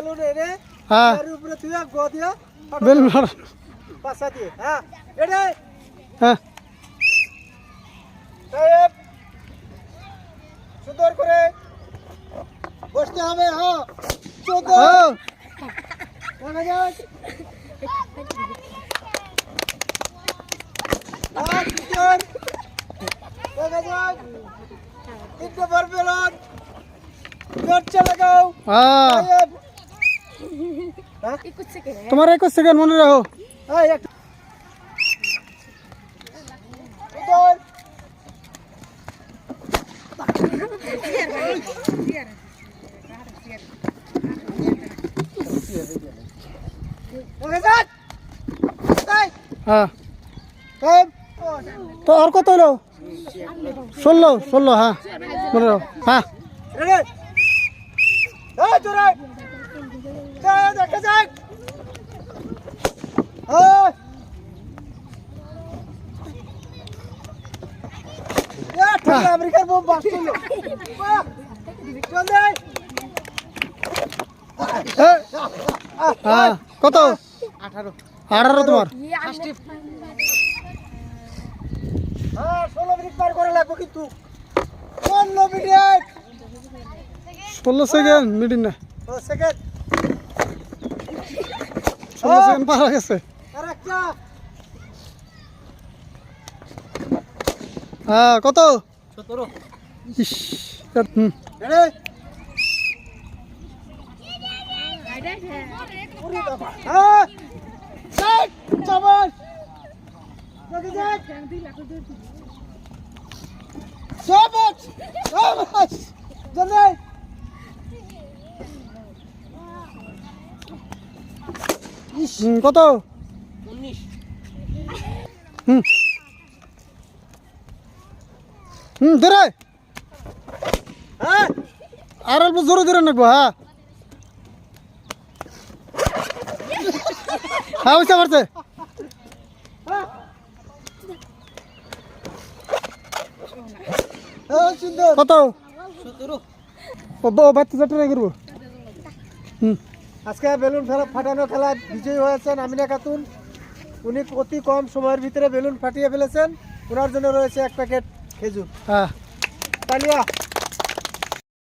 balloon এনে হ্যাঁ এর উপরে তুই গো দিয়া বেলুন মার পাশা দিয়ে হ্যাঁ এটা হ্যাঁ সাহেব সুন্দর করে বসতে হবে হ্যাঁ সুন্দর হ্যাঁ দেখা যাক আর সুন্দর দেখা যাক তিনটে বার বেলুন জোরছে লাগাও হ্যাঁ সাহেব তোমার 21 সেকেন্ড মনে রাখো হ্যাঁ এক সুন্দর দেখা যাক তাই হ্যাঁ সাহেব তো আর কত হলো 16 হ্যাঁ মনে রাখো হ্যাঁ রেডি এই জোরে এই দেখা যাক আমেরিকার বোম বাস করলো চল দে হ্যাঁ কত 18 তোমার হ্যাঁ 16 মিনিট পার করে লাগবো কিন্তু 16 মিনিট 16 সেকেন্ড মিডিল না সেকেন্ড 16 সেকেন্ড পার হয়ে গেছে আর একটা হ্যাঁ কত 17 ইস হুম রেডি পুরি বাবা হ্যাঁ সাইড চাবাস দেখা যাক চাবাস চাবাস জলদি কত 19 হুম ধরে হ্যাঁ আর অল্প জোরে ধরে নাকবো হ্যাঁ হ্যাঁ বুঝতে পারছে সুন্দর কত 17 ও বাচ্চা চারটে করবো হুম আজকে বেলুন ফাটানো খেলা বিজয়ী হয়েছেন আমিনা খাতুন উনি অতি কম সময়ের ভিতরে বেলুন ফাটিয়ে ফেলেছেন ওনার জন্য রয়েছে এক প্যাকেট খেজুর হ্যাঁ তালিয়া